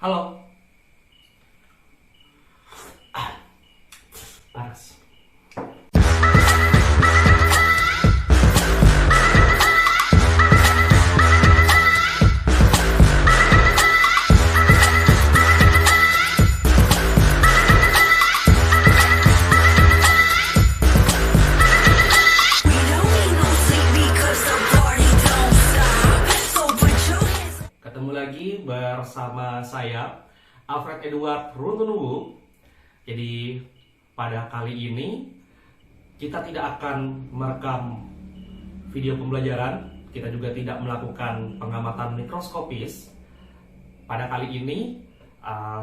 Halo. Panas. Ketemu lagi bersama saya, Alfred Edward Runtunuwu. Jadi pada kali ini kita tidak akan merekam video pembelajaran, kita juga tidak melakukan pengamatan mikroskopis. Pada kali ini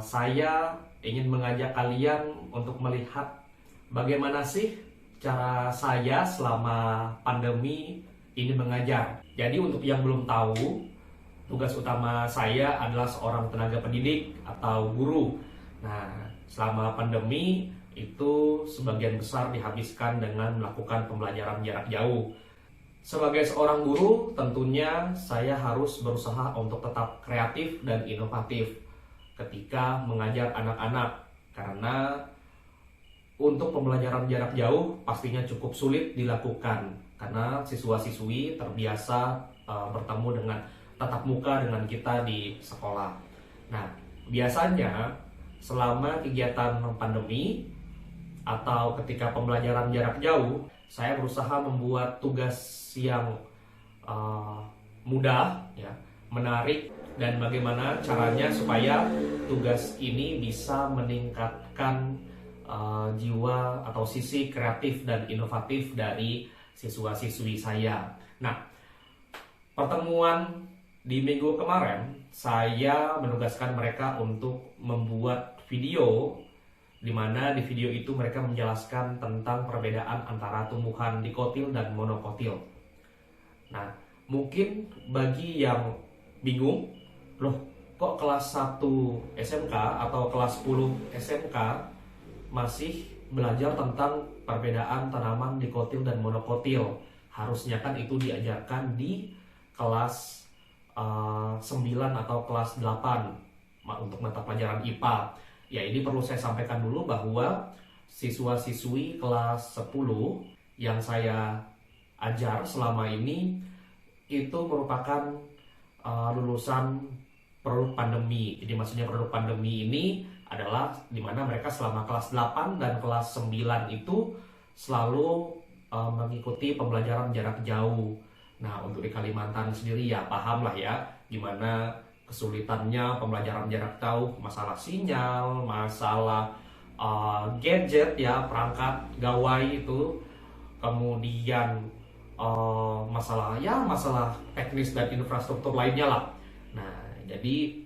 saya ingin mengajak kalian untuk melihat bagaimana sih cara saya selama pandemi ini mengajar. Jadi untuk yang belum tahu, tugas utama saya adalah seorang tenaga pendidik atau guru. Nah, selama pandemi itu sebagian besar dihabiskan dengan melakukan pembelajaran jarak jauh. Sebagai seorang guru, tentunya saya harus berusaha untuk tetap kreatif dan inovatif ketika mengajar anak-anak. Karena untuk pembelajaran jarak jauh pastinya cukup sulit dilakukan karena siswa-siswi terbiasa bertemu dengan tatap muka dengan kita di sekolah. Nah, biasanya selama kegiatan pandemi atau ketika pembelajaran jarak jauh, saya berusaha membuat tugas yang mudah, ya, menarik, dan bagaimana caranya supaya tugas ini bisa meningkatkan jiwa atau sisi kreatif dan inovatif dari siswa-siswi saya. Nah, pertemuan di minggu kemarin, saya menugaskan mereka untuk membuat video, di mana di video itu mereka menjelaskan tentang perbedaan antara tumbuhan dikotil dan monokotil. Nah, mungkin bagi yang bingung, loh kok kelas 1 SMK atau kelas 10 SMK masih belajar tentang perbedaan tanaman dikotil dan monokotil? Harusnya kan itu diajarkan di kelas 9 atau kelas 8 untuk mata pelajaran IPA. Ya, ini perlu saya sampaikan dulu bahwa siswa-siswi kelas 10 yang saya ajar selama ini itu merupakan lulusan produk pandemi. Jadi maksudnya produk pandemi ini adalah di mana mereka selama kelas 8 dan kelas 9 itu selalu mengikuti pembelajaran jarak jauh. Nah, untuk di Kalimantan sendiri ya paham lah ya gimana kesulitannya pembelajaran jarak jauh, masalah sinyal, masalah gadget ya, perangkat gawai itu, kemudian masalah teknis dan infrastruktur lainnya lah. Nah, jadi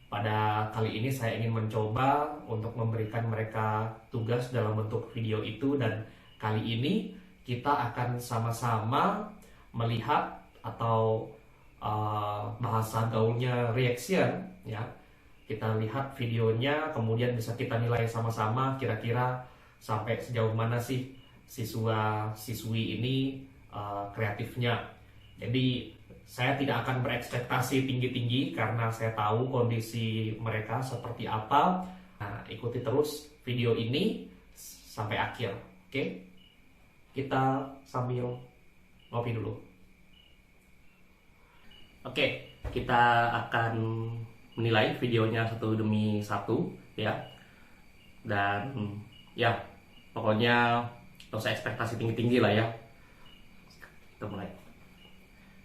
pada kali ini saya ingin mencoba untuk memberikan mereka tugas dalam bentuk video itu, dan kali ini kita akan sama-sama melihat atau bahasa gaulnya reaction, ya. Kita lihat videonya, kemudian bisa kita nilai sama-sama kira-kira sampai sejauh mana sih siswa-siswi ini kreatifnya. Jadi saya tidak akan berekspektasi tinggi-tinggi karena saya tahu kondisi mereka seperti apa. Nah, ikuti terus video ini sampai akhir, oke? Kita sambil ngopi dulu. Oke, kita akan menilai videonya satu demi satu, ya. Dan ya, pokoknya nggak usah ekspektasi tinggi-tinggi lah ya. Kita mulai.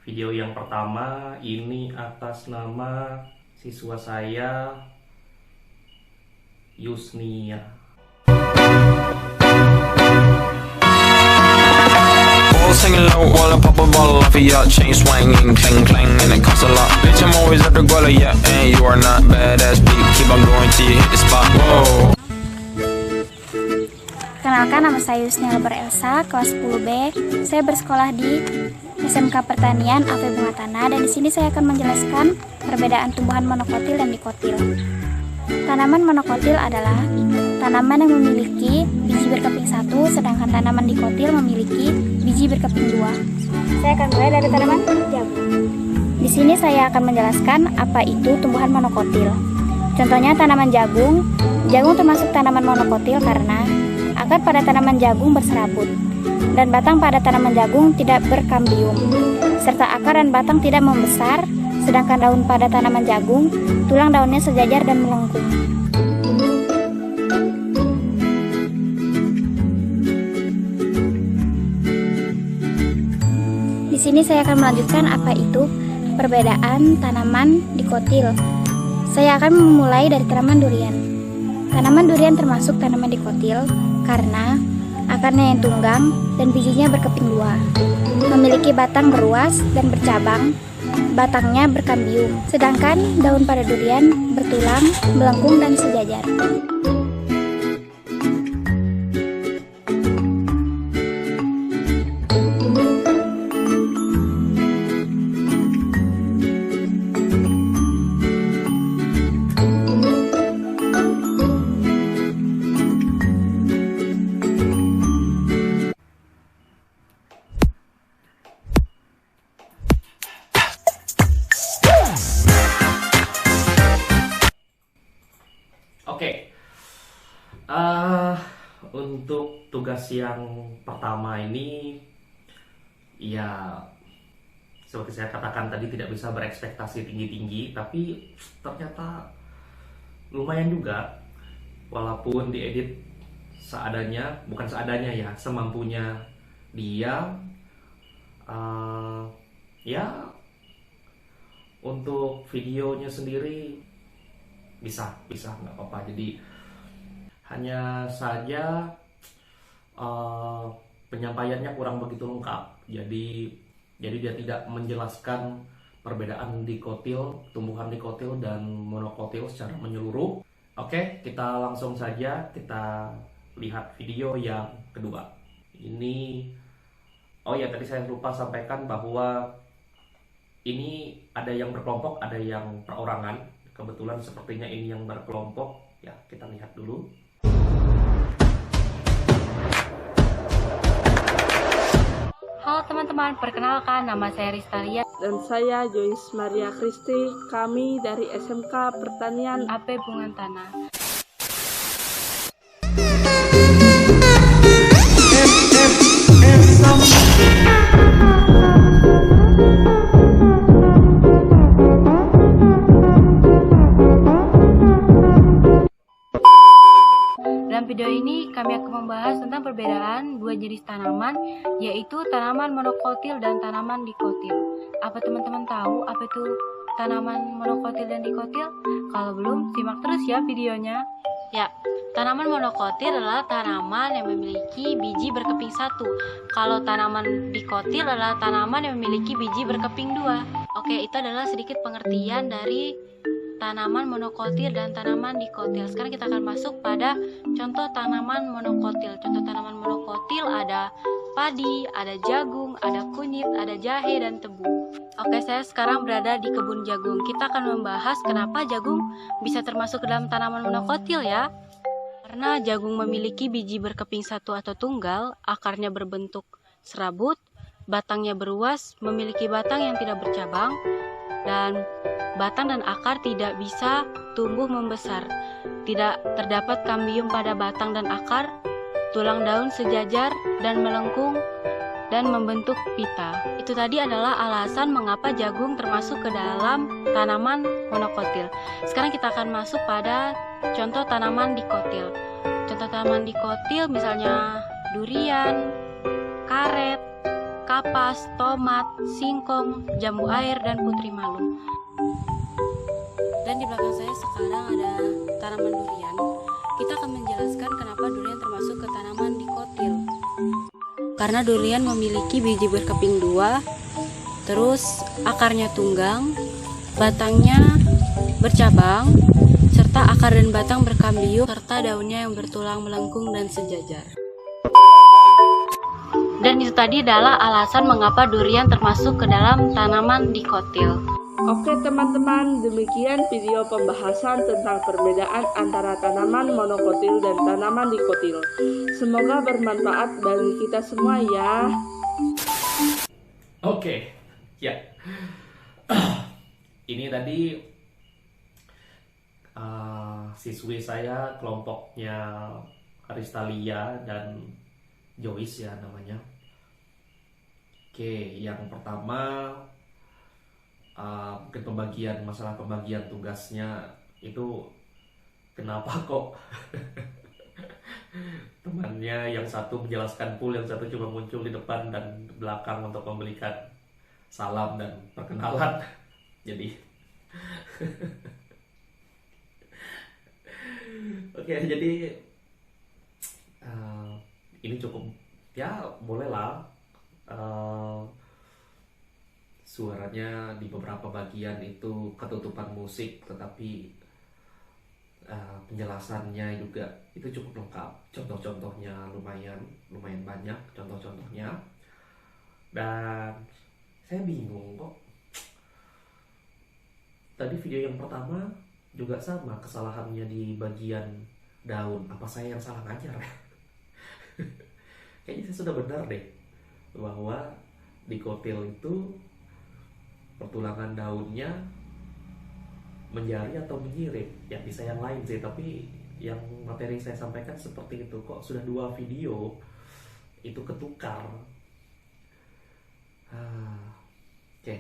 Video yang pertama ini atas nama siswa saya, Yusnia. Singing low while I pop a bottle off of your chain swinging, clang clang, and it costs a lot. Bitch, I'm always at the guala, yeah, and you are not badass beat. Keep on going till you hit the spot. Whoa. Kenalkan, nama saya Yusnia Elsa, kelas 10B. Saya bersekolah di SMK Pertanian AP Bungatana, dan di sini saya akan menjelaskan perbedaan tumbuhan monokotil dan dikotil. Tanaman monokotil adalah tanaman yang memiliki biji berkeping satu, sedangkan tanaman dikotil memiliki biji berkeping dua. Saya akan mulai dari tanaman jagung. Di sini saya akan menjelaskan apa itu tumbuhan monokotil. Contohnya tanaman jagung. Jagung termasuk tanaman monokotil karena akar pada tanaman jagung berserabut dan batang pada tanaman jagung tidak berkambium, serta akar dan batang tidak membesar, sedangkan daun pada tanaman jagung, tulang daunnya sejajar dan melengkung. Di sini saya akan melanjutkan apa itu perbedaan tanaman dikotil. Saya akan memulai dari tanaman durian. Tanaman durian termasuk tanaman dikotil karena akarnya yang tunggang dan bijinya berkeping dua. Memiliki batang beruas dan bercabang, batangnya berkambium. Sedangkan daun pada durian bertulang, melengkung dan sejajar. Oke, untuk tugas yang pertama ini, ya seperti saya katakan tadi tidak bisa berekspektasi tinggi-tinggi, tapi ternyata lumayan juga, walaupun diedit seadanya, bukan seadanya ya, semampunya dia. Ya, untuk videonya sendiri bisa nggak apa-apa. Jadi hanya saja penyampaiannya kurang begitu lengkap. Jadi dia tidak menjelaskan perbedaan dikotil, tumbuhan dikotil dan monokotil secara menyeluruh. Oke, kita langsung saja kita lihat video yang kedua. Ini, oh ya, tadi saya lupa sampaikan bahwa ini ada yang berkelompok, ada yang perorangan. Kebetulan sepertinya ini yang berkelompok. Ya, kita lihat dulu. Halo teman-teman, perkenalkan nama saya Ristalia Dan saya Joyce Maria Kristi, kami dari SMK Pertanian AP Bungantana. Dalam video ini kami akan membahas tentang perbedaan dua jenis tanaman, yaitu tanaman monokotil dan tanaman dikotil. Apa teman-teman tahu apa itu tanaman monokotil dan dikotil? Kalau belum, simak terus ya videonya. Ya, tanaman monokotil adalah tanaman yang memiliki biji berkeping satu. Kalau tanaman dikotil adalah tanaman yang memiliki biji berkeping dua. Oke, itu adalah sedikit pengertian dari tanaman monokotil dan tanaman dikotil. Sekarang kita akan masuk pada contoh tanaman monokotil. Contoh tanaman monokotil ada padi, ada jagung, ada kunyit, ada jahe, dan tebu. Oke, saya sekarang berada di kebun jagung. Kita akan membahas kenapa jagung bisa termasuk ke dalam tanaman monokotil ya. Karena jagung memiliki biji berkeping satu atau tunggal, akarnya berbentuk serabut, batangnya beruas, memiliki batang yang tidak bercabang, dan batang dan akar tidak bisa tumbuh membesar. Tidak terdapat kambium pada batang dan akar, tulang daun sejajar dan melengkung dan membentuk pita. Itu tadi adalah alasan mengapa jagung termasuk ke dalam tanaman monokotil. Sekarang kita akan masuk pada contoh tanaman dikotil. Contoh tanaman dikotil misalnya durian, karet, kapas, tomat, singkong, jambu air, dan putri malu. Dan di belakang saya sekarang ada tanaman durian. Kita akan menjelaskan kenapa durian termasuk ke tanaman dikotil. Karena durian memiliki biji berkeping dua, terus akarnya tunggang, batangnya bercabang, serta akar dan batang berkambium, serta daunnya yang bertulang melengkung dan sejajar. Dan itu tadi adalah alasan mengapa durian termasuk ke dalam tanaman dikotil. Oke teman-teman, demikian video pembahasan tentang perbedaan antara tanaman monokotil dan tanaman dikotil. Semoga bermanfaat bagi kita semua ya. Oke, ya. Ini tadi siswi saya, kelompoknya Aristalia dan Joyce ya namanya. Oke, yang pertama mungkin masalah pembagian tugasnya itu kenapa kok temannya yang satu menjelaskan full, yang satu cuma muncul di depan dan belakang untuk memberikan salam dan perkenalan. Jadi oke, jadi ini cukup ya, bolehlah suaranya di beberapa bagian itu ketutupan musik, tetapi penjelasannya juga itu cukup lengkap. Contoh-contohnya lumayan banyak contoh-contohnya. Dan saya bingung kok. Tadi video yang pertama juga sama kesalahannya di bagian daun. Apa saya yang salah ngajar ya? Kayaknya saya sudah benar deh bahwa dikotil itu pertulangan daunnya menjari atau menyirik. Ya bisa yang lain sih, tapi yang materi saya sampaikan seperti itu. Kok sudah 2 video itu ketukar. Oke.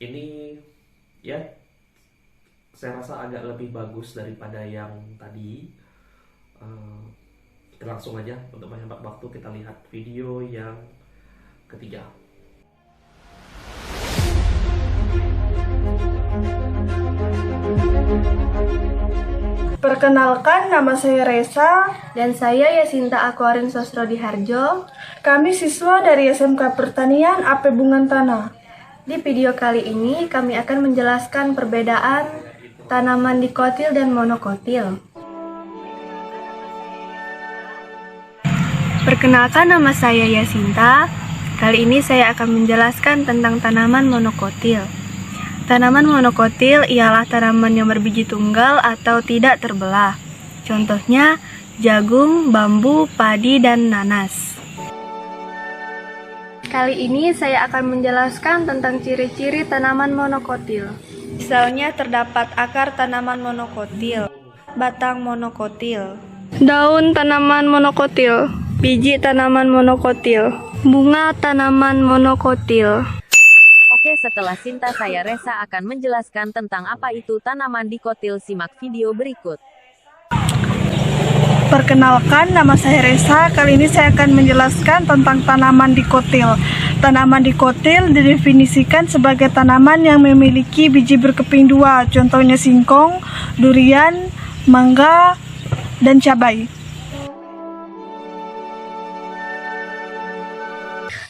Ini ya saya rasa agak lebih bagus daripada yang tadi. Kita langsung aja untuk menghemat waktu, kita lihat video yang ketiga. Perkenalkan, nama saya Resa. Dan saya Yasinta Aquarin Sosrodiharjo. Kami siswa dari SMK Pertanian AP Bungantana. Di video kali ini kami akan menjelaskan perbedaan tanaman dikotil dan monokotil. Perkenalkan, nama saya Yasinta. Kali ini saya akan menjelaskan tentang tanaman monokotil. Tanaman monokotil ialah tanaman yang berbiji tunggal atau tidak terbelah. Contohnya jagung, bambu, padi, dan nanas. Kali ini saya akan menjelaskan tentang ciri-ciri tanaman monokotil. Misalnya terdapat akar tanaman monokotil, batang monokotil, daun tanaman monokotil, biji tanaman monokotil, bunga tanaman monokotil. Oke, setelah Sinta, saya Resa akan menjelaskan tentang apa itu tanaman dikotil. Simak video berikut. Perkenalkan, nama saya Resa. Kali ini saya akan menjelaskan tentang tanaman dikotil. Tanaman dikotil didefinisikan sebagai tanaman yang memiliki biji berkeping 2, contohnya singkong, durian, mangga, dan cabai.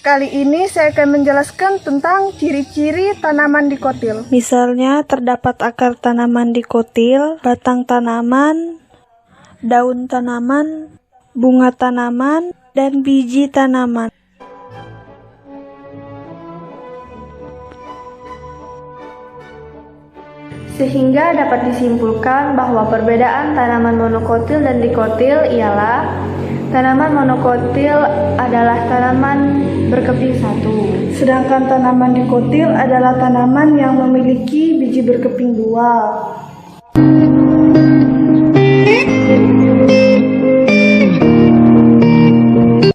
Kali ini saya akan menjelaskan tentang ciri-ciri tanaman dikotil. Misalnya terdapat akar tanaman dikotil, batang tanaman, daun tanaman, bunga tanaman, dan biji tanaman. Sehingga dapat disimpulkan bahwa perbedaan tanaman monokotil dan dikotil ialah tanaman monokotil adalah tanaman berkeping 1. Sedangkan tanaman dikotil adalah tanaman yang memiliki biji berkeping 2.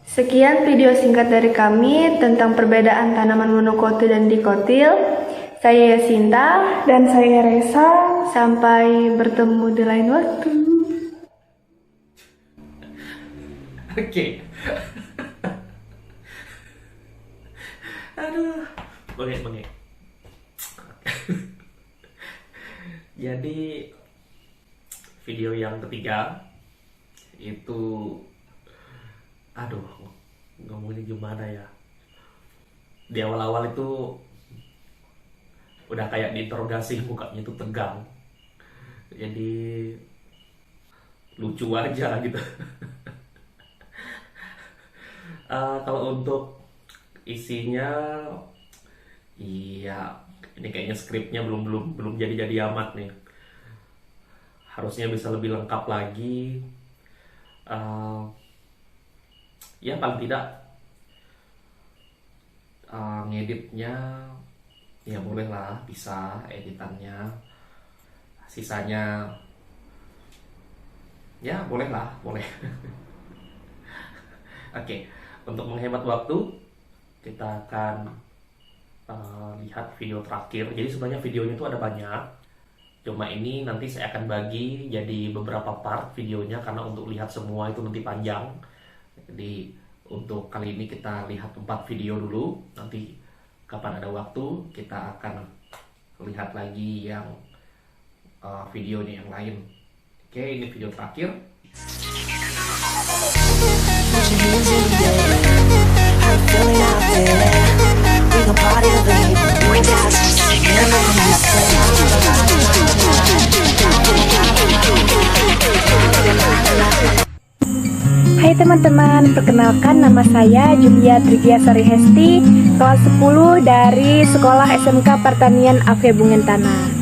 Sekian video singkat dari kami tentang perbedaan tanaman monokotil dan dikotil. Saya Yasinta dan saya Resa. Sampai bertemu di lain waktu. Oke. Aduh, bengek. Jadi video yang ketiga itu, ngomongnya gimana ya? Di awal-awal itu udah kayak diinterogasi, mukanya itu tegang. Jadi lucu aja gitu. Kalau untuk isinya, iya, ini kayaknya skripnya belum jadi amat nih. Harusnya bisa lebih lengkap lagi. Ya paling tidak ngeditnya ya boleh lah, bisa editannya. Sisanya ya boleh. Oke, untuk menghemat waktu kita akan lihat video terakhir. Jadi sebenarnya videonya itu ada banyak, cuma ini nanti saya akan bagi jadi beberapa part videonya karena untuk lihat semua itu nanti panjang. Jadi untuk kali ini kita lihat 4 video dulu, nanti kapan ada waktu kita akan lihat lagi yang videonya yang lain. Oke, ini video terakhir. Hai teman-teman, perkenalkan nama saya Julia Trigiasari Hesti, kelas 10 dari Sekolah SMK Pertanian AV Bungentana.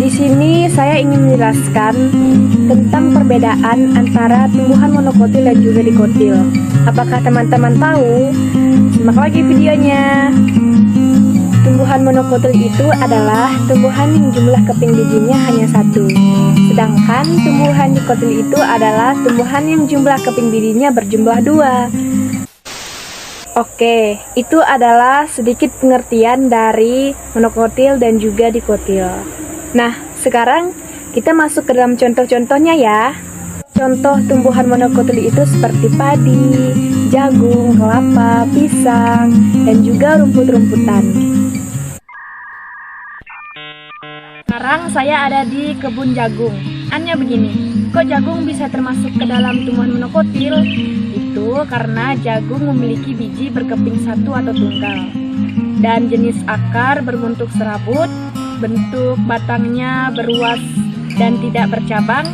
Di sini saya ingin menjelaskan tentang perbedaan antara tumbuhan monokotil dan juga dikotil. Apakah teman-teman tahu? Simak lagi videonya. Tumbuhan monokotil itu adalah tumbuhan yang jumlah keping bijinya hanya 1. Sedangkan tumbuhan dikotil itu adalah tumbuhan yang jumlah keping bijinya berjumlah 2. Oke, itu adalah sedikit pengertian dari monokotil dan juga dikotil. Nah, sekarang kita masuk ke dalam contoh-contohnya ya. Contoh tumbuhan monokotil itu seperti padi, jagung, kelapa, pisang, dan juga rumput-rumputan. Sekarang saya ada di kebun jagung. Aneh begini, kok jagung bisa termasuk ke dalam tumbuhan monokotil? Itu karena jagung memiliki biji berkeping 1 atau tunggal. Dan jenis akar berbentuk serabut, bentuk batangnya beruas dan tidak bercabang,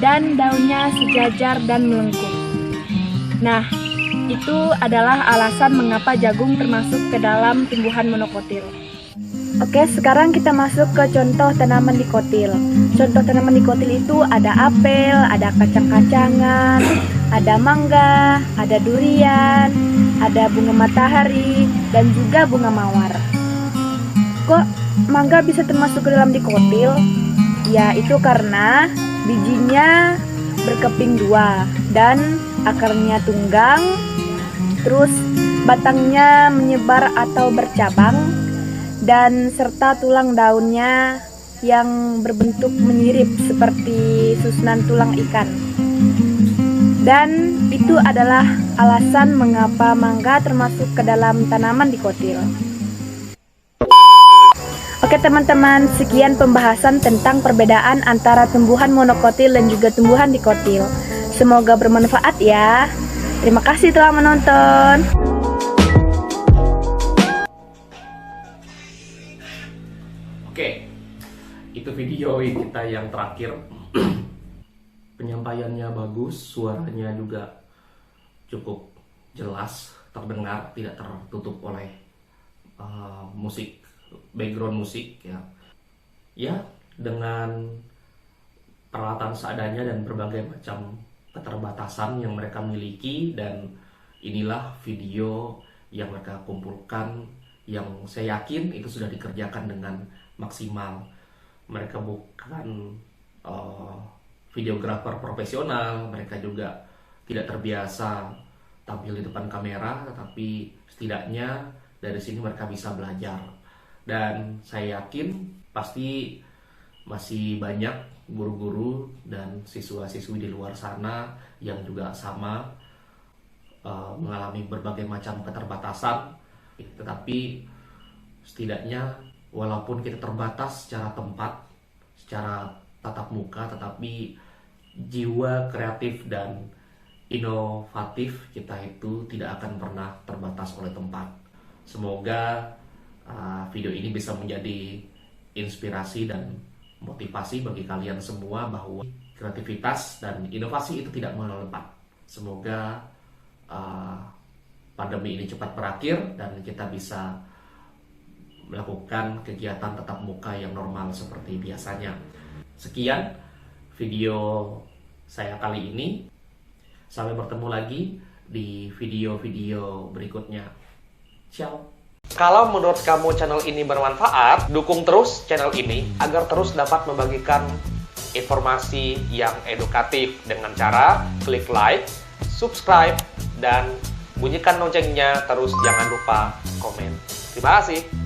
dan daunnya sejajar dan melengkung. Nah, itu adalah alasan mengapa jagung termasuk ke dalam tumbuhan monokotil. Oke, sekarang kita masuk ke contoh tanaman dikotil. Contoh tanaman dikotil itu ada apel, ada kacang-kacangan, ada mangga, ada durian, ada bunga matahari, dan juga bunga mawar. Kok mangga bisa termasuk ke dalam dikotil? Ya, itu karena bijinya berkeping 2 dan akarnya tunggang, terus batangnya menyebar atau bercabang, dan serta tulang daunnya yang berbentuk menyirip seperti susunan tulang ikan. Dan itu adalah alasan mengapa mangga termasuk ke dalam tanaman dikotil. Oke teman-teman, sekian pembahasan tentang perbedaan antara tumbuhan monokotil dan juga tumbuhan dikotil. Semoga bermanfaat ya. Terima kasih telah menonton. Oke, itu video kita yang terakhir. Penyampaiannya bagus, suaranya juga cukup jelas, terdengar, tidak tertutup oleh musik, background musik ya. Ya, dengan peralatan seadanya dan berbagai macam keterbatasan yang mereka miliki, dan inilah video yang mereka kumpulkan yang saya yakin itu sudah dikerjakan dengan maksimal. Mereka bukan videografer profesional, mereka juga tidak terbiasa tampil di depan kamera, tetapi setidaknya dari sini mereka bisa belajar. Dan saya yakin pasti masih banyak guru-guru dan siswa-siswi di luar sana yang juga sama mengalami berbagai macam keterbatasan, tetapi setidaknya walaupun kita terbatas secara tempat, secara tatap muka, tetapi jiwa kreatif dan inovatif kita itu tidak akan pernah terbatas oleh tempat. Semoga video ini bisa menjadi inspirasi dan motivasi bagi kalian semua bahwa kreativitas dan inovasi itu tidak mengenal tempat. Semoga pandemi ini cepat berakhir dan kita bisa melakukan kegiatan tatap muka yang normal seperti biasanya. Sekian video saya kali ini. Sampai bertemu lagi di video-video berikutnya. Ciao. Kalau menurut kamu channel ini bermanfaat, dukung terus channel ini agar terus dapat membagikan informasi yang edukatif dengan cara klik like, subscribe, dan bunyikan loncengnya. Terus jangan lupa komen. Terima kasih.